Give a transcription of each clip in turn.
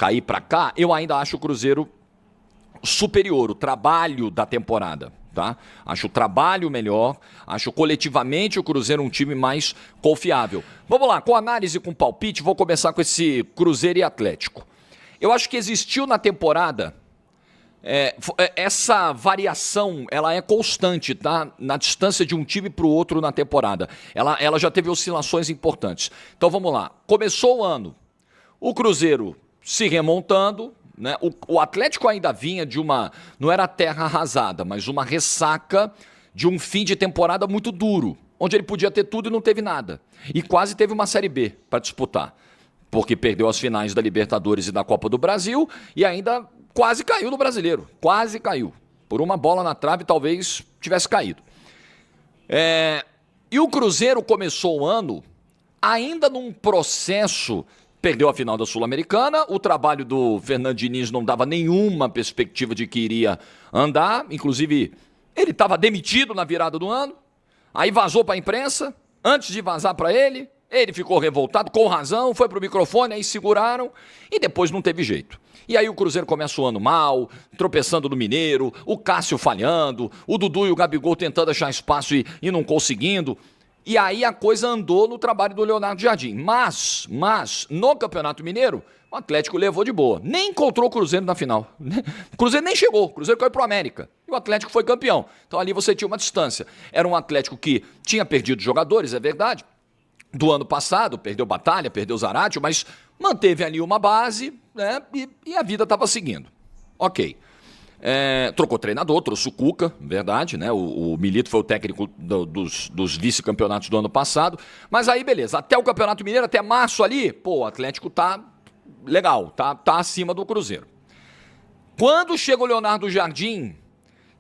cair para cá, eu ainda acho o Cruzeiro superior, o trabalho da temporada. Tá? Acho o trabalho melhor, acho coletivamente o Cruzeiro um time mais confiável. Vamos lá, com análise, com palpite, vou começar com esse Cruzeiro e Atlético. Eu acho que existiu na temporada, essa variação, ela é constante, tá? Na distância de um time para o outro na temporada. Ela já teve oscilações importantes. Então vamos lá, começou o ano, o Cruzeiro se remontando, né? O Atlético ainda vinha de uma, não era terra arrasada, mas uma ressaca de um fim de temporada muito duro, onde ele podia ter tudo e não teve nada. E quase teve uma Série B para disputar, porque perdeu as finais da Libertadores e da Copa do Brasil e ainda quase caiu no Brasileiro, quase caiu. Por uma bola na trave talvez tivesse caído. E o Cruzeiro começou o ano ainda num processo. Perdeu a final da Sul-Americana, o trabalho do Fernando Diniz não dava nenhuma perspectiva de que iria andar, inclusive ele estava demitido na virada do ano, aí vazou para a imprensa, antes de vazar para ele ficou revoltado, com razão, foi para o microfone, aí seguraram e depois não teve jeito. E aí o Cruzeiro começa o ano mal, tropeçando no Mineiro, o Cássio falhando, o Dudu e o Gabigol tentando achar espaço e não conseguindo. E aí a coisa andou no trabalho do Leonardo Jardim. Mas, no Campeonato Mineiro, o Atlético levou de boa. Nem encontrou o Cruzeiro na final. O Cruzeiro nem chegou, o Cruzeiro caiu pro América. E o Atlético foi campeão. Então ali você tinha uma distância. Era um Atlético que tinha perdido jogadores, é verdade, do ano passado, perdeu Batalha, perdeu Zaratio, mas manteve ali uma base, né, e a vida estava seguindo. Ok. Trocou treinador, trouxe o Cuca, verdade, né? O Milito foi o técnico dos vice-campeonatos do ano passado. Mas aí, beleza, até o Campeonato Mineiro, até março ali, pô, o Atlético tá legal, tá acima do Cruzeiro. Quando chega o Leonardo Jardim,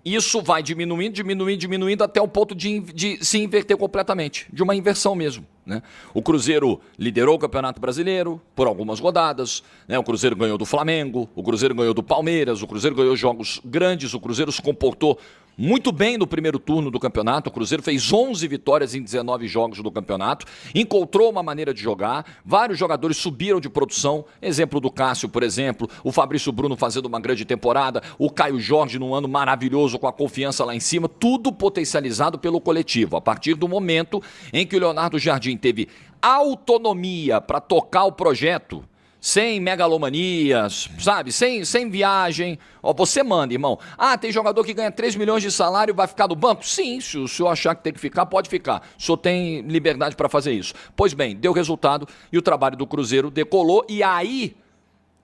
isso vai diminuindo até o ponto de se inverter completamente, de uma inversão mesmo, né? O Cruzeiro liderou o Campeonato Brasileiro por algumas rodadas, né? O Cruzeiro ganhou do Flamengo, o Cruzeiro ganhou do Palmeiras, o Cruzeiro ganhou jogos grandes, o Cruzeiro se comportou muito bem no primeiro turno do campeonato, o Cruzeiro fez 11 vitórias em 19 jogos do campeonato, encontrou uma maneira de jogar, vários jogadores subiram de produção, exemplo do Cássio, por exemplo, o Fabrício Bruno fazendo uma grande temporada, o Caio Jorge num ano maravilhoso com a confiança lá em cima, tudo potencializado pelo coletivo, a partir do momento em que o Leonardo Jardim teve autonomia para tocar o projeto, sem megalomanias, sabe? Sem viagem. Ó, você manda, irmão. Ah, tem jogador que ganha 3 milhões de salário e vai ficar no banco? Sim, se o senhor achar que tem que ficar, pode ficar. O senhor tem liberdade para fazer isso. Pois bem, deu resultado e o trabalho do Cruzeiro decolou. E aí,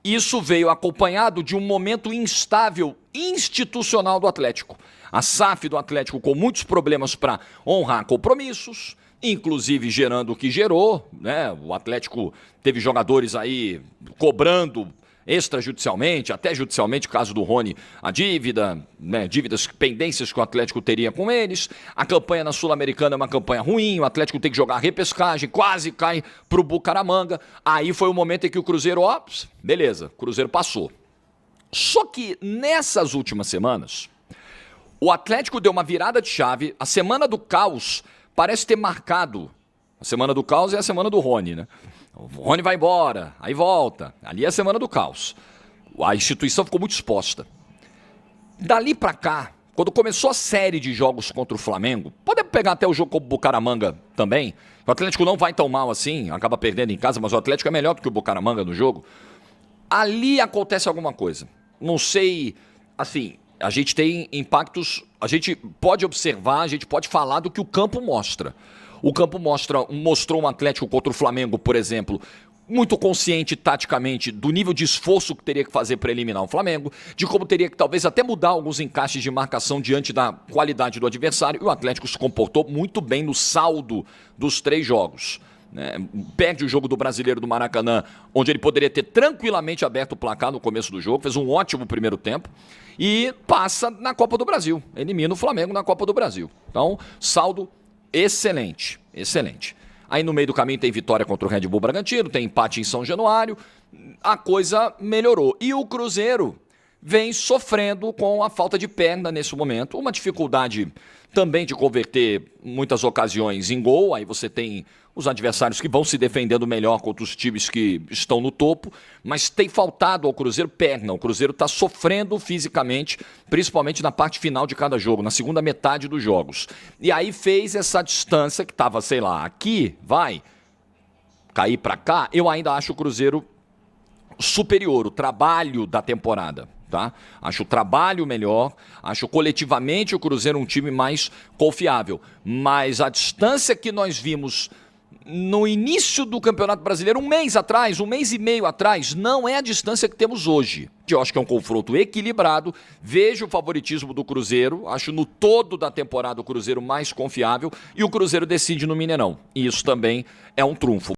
isso veio acompanhado de um momento instável institucional do Atlético. A SAF do Atlético com muitos problemas para honrar compromissos, inclusive gerando o que gerou, né? O Atlético teve jogadores aí cobrando extrajudicialmente, até judicialmente, caso do Rony, a dívida, né? Dívidas, pendências que o Atlético teria com eles. A campanha na Sul-Americana é uma campanha ruim, o Atlético tem que jogar repescagem, quase cai pro Bucaramanga. Aí foi o momento em que o Cruzeiro, ó, beleza, o Cruzeiro passou. Só que nessas últimas semanas, o Atlético deu uma virada de chave, a semana do caos parece ter marcado. A semana do caos é a semana do Rony, né? O Rony vai embora, aí volta. Ali é a semana do caos. A instituição ficou muito exposta. Dali pra cá, quando começou a série de jogos contra o Flamengo, podemos pegar até o jogo com o Bucaramanga também. O Atlético não vai tão mal assim, acaba perdendo em casa, mas o Atlético é melhor do que o Bucaramanga no jogo. Ali acontece alguma coisa. Não sei, assim, a gente tem impactos, a gente pode observar, a gente pode falar do que o campo mostra. O campo mostrou um Atlético contra o Flamengo, por exemplo, muito consciente taticamente do nível de esforço que teria que fazer para eliminar o Flamengo, de como teria que talvez até mudar alguns encaixes de marcação diante da qualidade do adversário, e o Atlético se comportou muito bem no saldo dos 3 jogos. Perde o jogo do Brasileiro do Maracanã, onde ele poderia ter tranquilamente aberto o placar no começo do jogo, fez um ótimo primeiro tempo e passa na Copa do Brasil, elimina o Flamengo na Copa do Brasil. Então, saldo excelente, excelente. Aí no meio do caminho tem vitória contra o Red Bull Bragantino, tem empate em São Januário, a coisa melhorou. E o Cruzeiro vem sofrendo com a falta de perna nesse momento, uma dificuldade também de converter muitas ocasiões em gol, aí você tem os adversários que vão se defendendo melhor contra os times que estão no topo, mas tem faltado ao Cruzeiro perna, o Cruzeiro está sofrendo fisicamente, principalmente na parte final de cada jogo, na segunda metade dos jogos. E aí fez essa distância que estava, sei lá, aqui, vai cair para cá, eu ainda acho o Cruzeiro superior, o trabalho da temporada. Tá? Acho o trabalho melhor, acho coletivamente o Cruzeiro um time mais confiável. Mas a distância que nós vimos no início do Campeonato Brasileiro, um mês atrás, um mês e meio atrás, não é a distância que temos hoje. Eu acho que é um confronto equilibrado, vejo o favoritismo do Cruzeiro, acho no todo da temporada o Cruzeiro mais confiável e o Cruzeiro decide no Mineirão. E isso também é um trunfo.